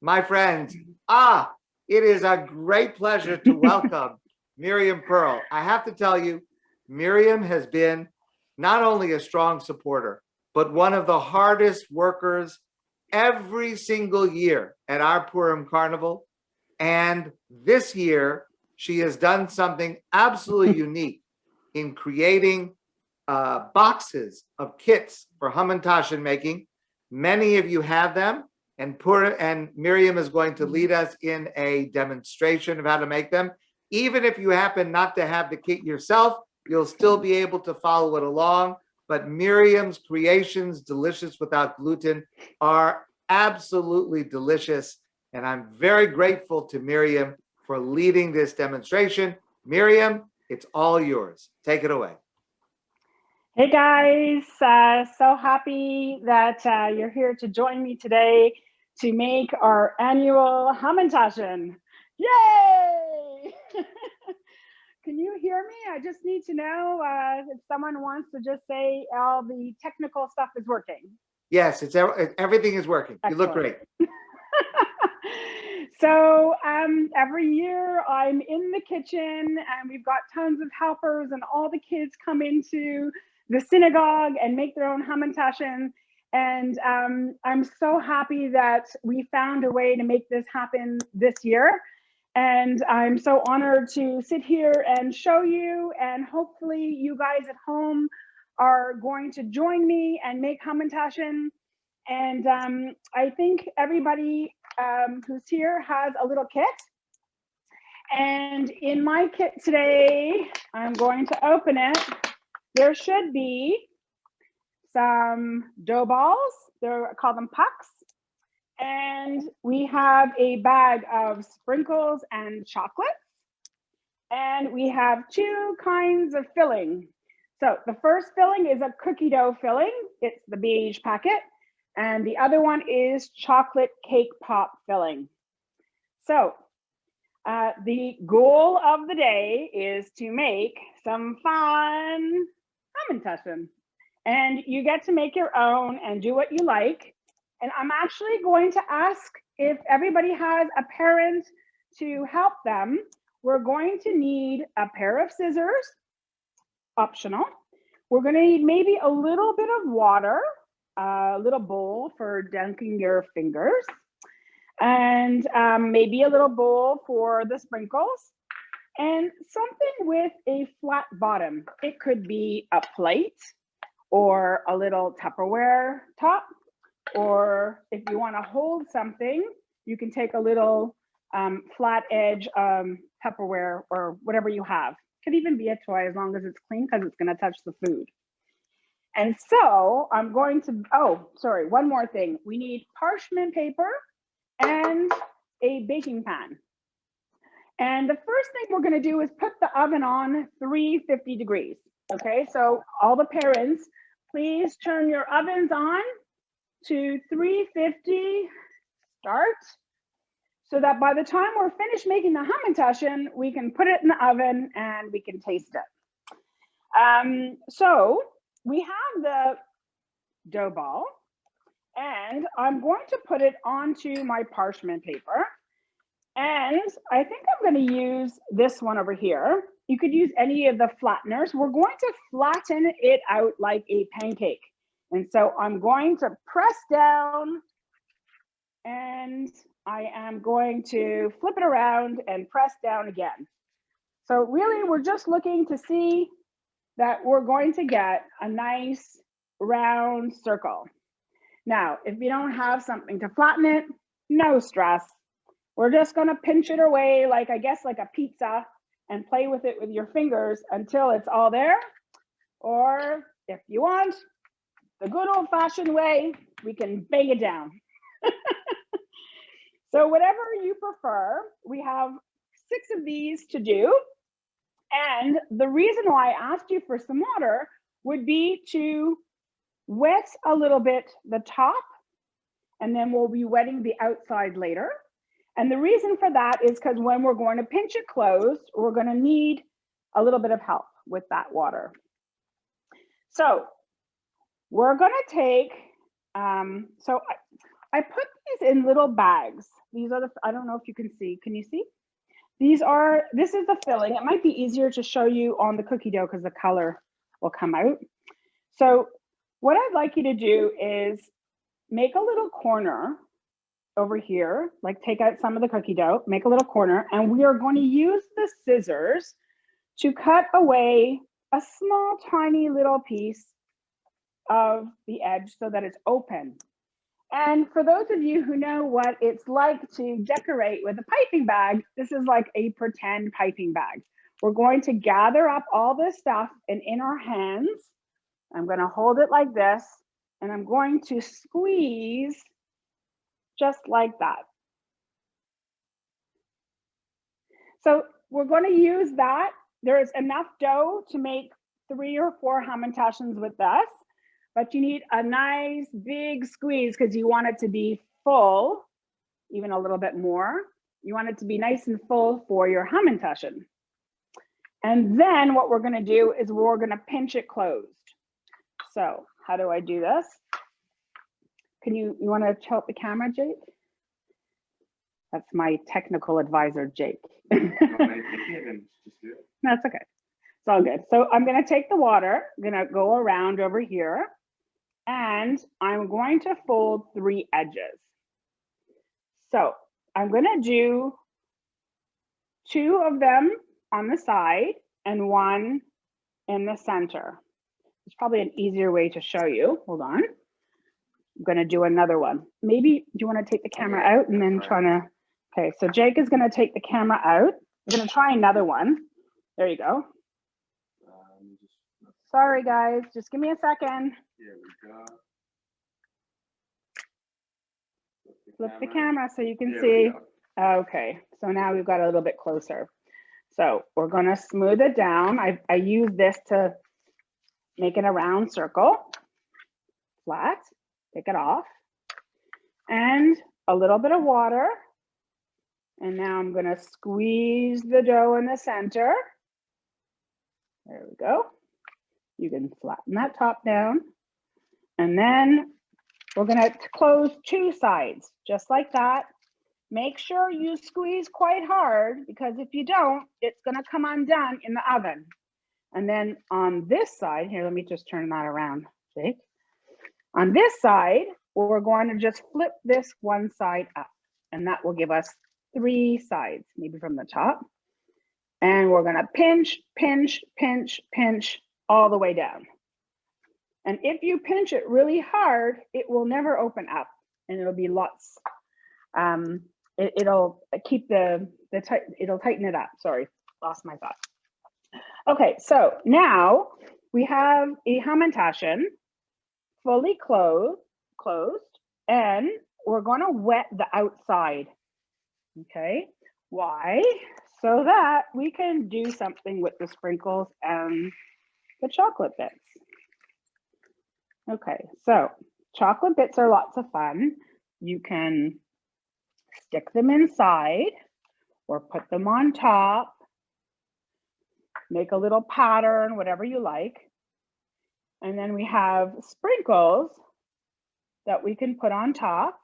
my friends. It is a great pleasure to welcome Miriam Pearl. I have to tell you, Miriam has been not only a strong supporter, but one of the hardest workers every single year at our Purim Carnival. And this year, she has done something absolutely unique in creating boxes of kits for Hamantaschen making. Many of you have them, and Miriam is going to lead us in a demonstration of how to make them. Even if you happen not to have the kit yourself, you'll still be able to follow it along. But Miriam's creations, delicious without gluten, are absolutely delicious. And I'm very grateful to Miriam for leading this demonstration. Miriam, it's all yours. Take it away. Hey guys, so happy that you're here to join me today to make our annual Hamantaschen. Yay! Can you hear me? I just need to know if someone wants to just say all the technical stuff is working. Yes, everything is working. Excellent. You look great. So every year I'm in the kitchen and we've got tons of helpers and all the kids come into the synagogue and make their own Hamantaschen. And I'm so happy that we found a way to make this happen this year. And I'm so honored to sit here and show you, and hopefully you guys at home are going to join me and make Hamantaschen. And I think everybody who's here has a little kit. And in my kit today, I'm going to open it. There should be some dough balls. I call them pucks. And we have a bag of sprinkles and chocolates. And we have two kinds of filling. So the first filling is a cookie dough filling. It's the beige packet. And the other one is chocolate cake pop filling. So the goal of the day is to make some fun Hamantaschen. And you get to make your own and do what you like. And I'm actually going to ask if everybody has a parent to help them. We're going to need a pair of scissors, optional. We're going to need maybe a little bit of water, a little bowl for dunking your fingers, and maybe a little bowl for the sprinkles, and something with a flat bottom. It could be a plate or a little Tupperware top, or if you want to hold something, you can take a little flat edge Tupperware or whatever you have. Could even be a toy as long as it's clean, because it's going to touch the food. And so I'm going to, one more thing. We need parchment paper and a baking pan. And the first thing we're going to do is put the oven on 350 degrees. Okay, so all the parents, please turn your ovens on to 350 start, so that by the time we're finished making the Hamantaschen, we can put it in the oven and we can taste it. So we have the dough ball, and I'm going to put it onto my parchment paper. And I think I'm going to use this one over here. You could use any of the flatteners. We're going to flatten it out like a pancake. And so I'm going to press down, and I am going to flip it around and press down again. So really, we're just looking to see that we're going to get a nice round circle. Now, if you don't have something to flatten it, no stress. We're just going to pinch it away like, I guess, like a pizza, and play with it with your fingers until it's all there. Or if you want, the good old-fashioned way, we can bang it down. So whatever you prefer, we have 6 of these to do. And the reason why I asked you for some water would be to wet a little bit the top, and then we'll be wetting the outside later. And the reason for that is because when we're going to pinch it closed, we're going to need a little bit of help with that water. So we're going to take, so I put these in little bags. These are the, I don't know if you can see. Can you see? This is the filling. It might be easier to show you on the cookie dough because the color will come out. So what I'd like you to do is make a little corner over here, like take out some of the cookie dough, make a little corner, and we are going to use the scissors to cut away a small, tiny little piece of the edge so that it's open. And for those of you who know what it's like to decorate with a piping bag, this is like a pretend piping bag. We're going to gather up all this stuff and in our hands, I'm going to hold it like this, and I'm going to squeeze just like that. So we're going to use that. There is enough dough to make 3 or 4 Hamantaschens with this, but you need a nice big squeeze because you want it to be full, even a little bit more. You want it to be nice and full for your Hamantaschen. And then what we're going to do is we're going to pinch it closed. So how do I do this? Can you want to tilt the camera, Jake? That's my technical advisor, Jake. That's okay. It's all good. So I'm going to take the water, I'm going to go around over here, and I'm going to fold 3 edges. So I'm going to do 2 of them on the side and 1 in the center. It's probably an easier way to show you. Hold on. I'm going to do another one. Maybe, do you want to take the camera out and then try to, okay, so Jake is going to take the camera out. We're going to try another one. There you go. Sorry, guys, just give me a second. Here we go. Flip the camera so you can see. Okay, so now we've got a little bit closer. So we're going to smooth it down. I use this to make it a round circle, flat, take it off, and a little bit of water. And now I'm going to squeeze the dough in the center. There we go. You can flatten that top down. And then we're going to close 2 sides, just like that. Make sure you squeeze quite hard, because if you don't, it's going to come undone in the oven. And then on this side, here, let me just turn that around, Jake. On this side, we're going to just flip this one side up, and that will give us 3 sides, maybe from the top. And we're going to pinch, pinch, pinch, pinch all the way down. And if you pinch it really hard, it will never open up, and it'll be lots. It'll keep it'll tighten it up. Sorry, lost my thought. Okay, so now we have a Hamantaschen fully closed, and we're going to wet the outside. Okay, why? So that we can do something with the sprinkles and the chocolate bits. Okay, so chocolate bits are lots of fun. You can stick them inside or put them on top, make a little pattern, whatever you like. And then we have sprinkles that we can put on top.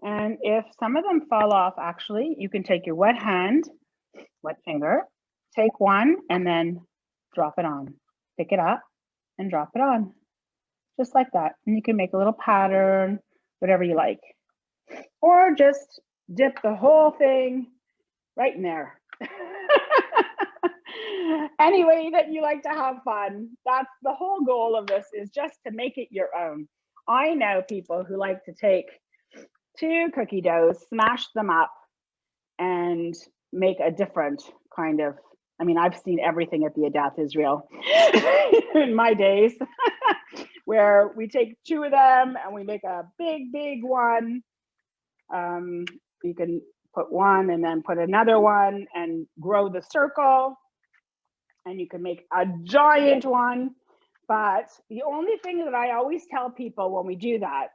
And if some of them fall off, actually, you can take your wet finger, take one and then drop it on. Pick it up and drop it on, just like that. And you can make a little pattern, whatever you like. Or just dip the whole thing right in there. Any way that you like to have fun. That's the whole goal of this, is just to make it your own. I know people who like to take 2 cookie doughs, smash them up, and make a different kind of, I mean, I've seen everything at the Adath Israel in my days, where we take 2 of them and we make a big, big one. You can put one and then put another one and grow the circle. And you can make a giant one. But the only thing that I always tell people when we do that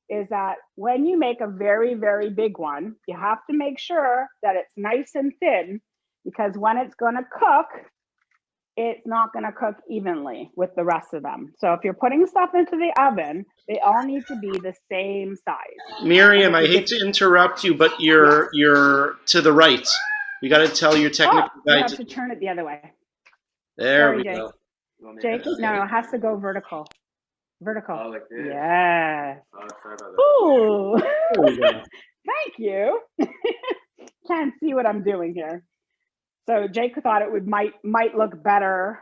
is that when you make a very, very big one, you have to make sure that it's nice and thin, because when it's going to cook, it's not going to cook evenly with the rest of them. So if you're putting stuff into the oven, they all need to be the same size. Miriam, I hate to interrupt you, but you're to the right. You got to tell your technical guy. You have to turn it the other way. There Sorry, we Jake. go. Jake, no, it has to go vertical. Vertical. Oh, like this? Yes. Oh, sorry about that. Ooh. There we go. Thank you. Can't see what I'm doing here. So Jake thought it might look better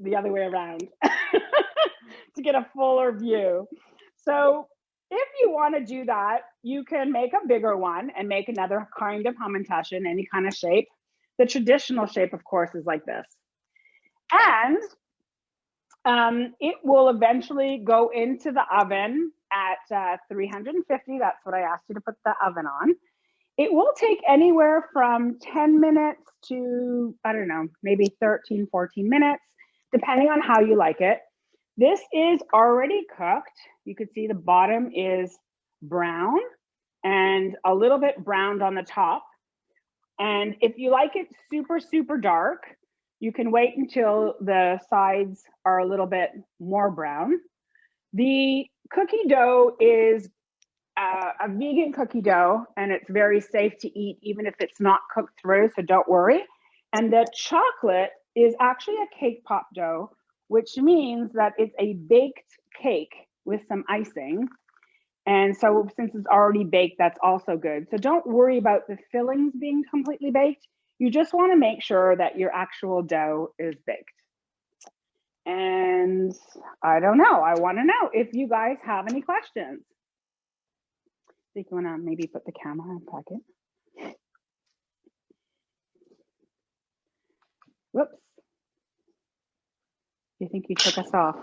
the other way around to get a fuller view. So if you want to do that, you can make a bigger one and make another kind of Hamantaschen, any kind of shape. The traditional shape, of course, is like this. And it will eventually go into the oven at 350. That's what I asked you to put the oven on. It will take anywhere from 10 minutes to, I don't know, maybe 13, 14 minutes, depending on how you like it. This is already cooked. You can see the bottom is brown and a little bit browned on the top. And if you like it super, super dark, you can wait until the sides are a little bit more brown. The cookie dough is a vegan cookie dough, and it's very safe to eat even if it's not cooked through, so don't worry. And the chocolate is actually a cake pop dough, which means that it's a baked cake with some icing. And so since it's already baked, that's also good. So don't worry about the fillings being completely baked. You just want to make sure that your actual dough is baked. And I don't know, I want to know if you guys have any questions. So you want to maybe put the camera in pocket. Whoops. You think you took us off?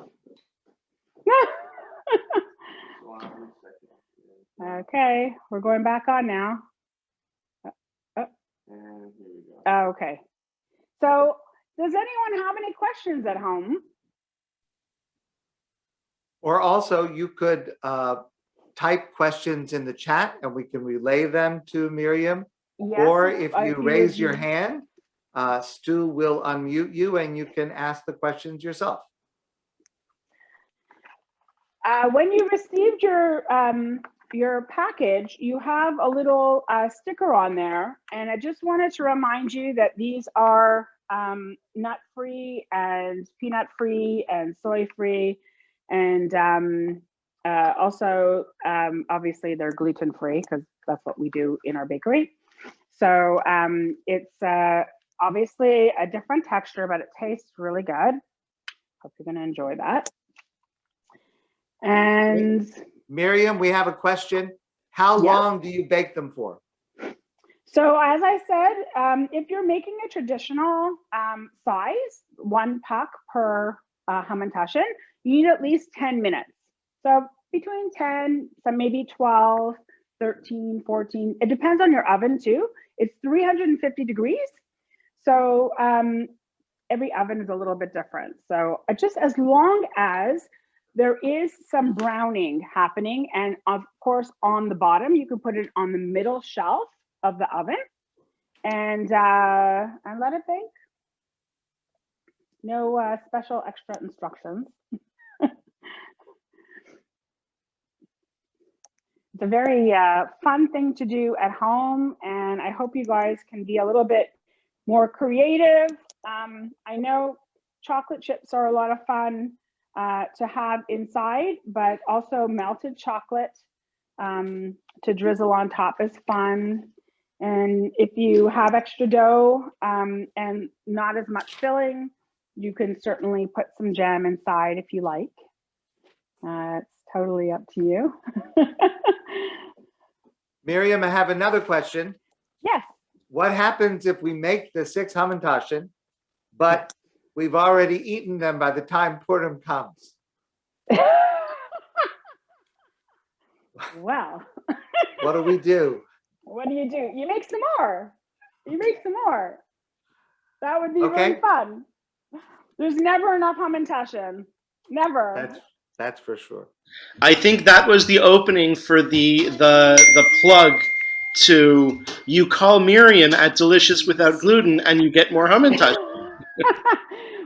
Okay, we're going back on now. Okay. So does anyone have any questions at home? Or also you could type questions in the chat and we can relay them to Miriam. Yes, or if you raise your hand, Stu will unmute you and you can ask the questions yourself. When you received your package, you have a little sticker on there, and I just wanted to remind you that these are nut-free and peanut-free and soy-free, and also obviously they're gluten-free because that's what we do in our bakery. So it's obviously a different texture, but it tastes really good. Hope you're going to enjoy that. And Miriam, we have a question. How long do you bake them for? So as I said, if you're making a traditional size, 1 puck per Hamantaschen, you need at least 10 minutes. So between 10, some maybe 12, 13, 14. It depends on your oven too. It's 350 degrees. So every oven is a little bit different. So just as long as there is some browning happening, and of course on the bottom, you can put it on the middle shelf of the oven and let it bake. No special extra instructions. It's a very fun thing to do at home, and I hope you guys can be a little bit more creative. I know chocolate chips are a lot of fun to have inside, but also melted chocolate to drizzle on top is fun. And if you have extra dough and not as much filling, you can certainly put some jam inside if you like. It's totally up to you. Miriam, I have another question. Yes. What happens if we make the 6 Hamantaschen, but we've already eaten them by the time Purim comes? Well. What do we do? What do? You make some more. You make some more. That would be really fun. There's never enough Hamantaschen. Never. That's for sure. I think that was the opening for the plug to you call Miriam at Delicious Without Gluten and you get more Hamantaschen.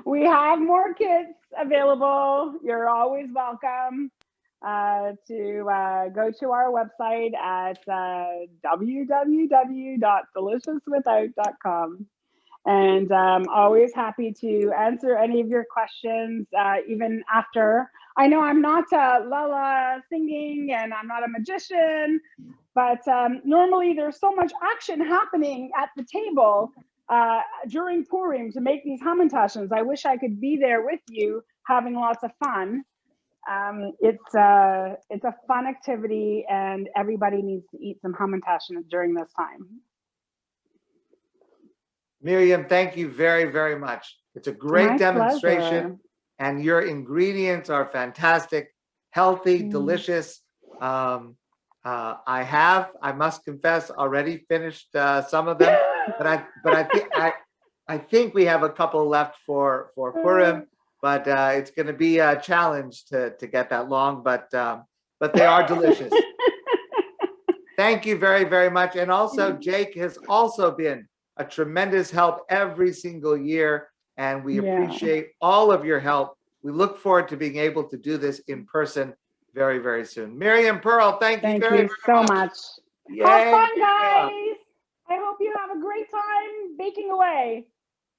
We have more kits available. You're always welcome to go to our website at www.deliciouswithout.com. And always happy to answer any of your questions, even after. I know I'm not Lala singing and I'm not a magician, but normally there's so much action happening at the table during Purim to make these Hamantaschens. I wish I could be there with you having lots of fun. It's a fun activity and everybody needs to eat some Hamantaschen during this time. Miriam, thank you very, very much. It's a great My demonstration, pleasure. and your ingredients are fantastic, healthy, delicious. I must confess, already finished some of them, but I think we have a couple left for Purim, but it's going to be a challenge to get that long, but they are delicious. Thank you very, very much. And also, Jake has also been a tremendous help every single year, and we appreciate all of your help. We look forward to being able to do this in person very, very soon. Miriam Pearl, thank you very so much. Yay, Have fun, Miriam. guys. I hope you have a great time baking away.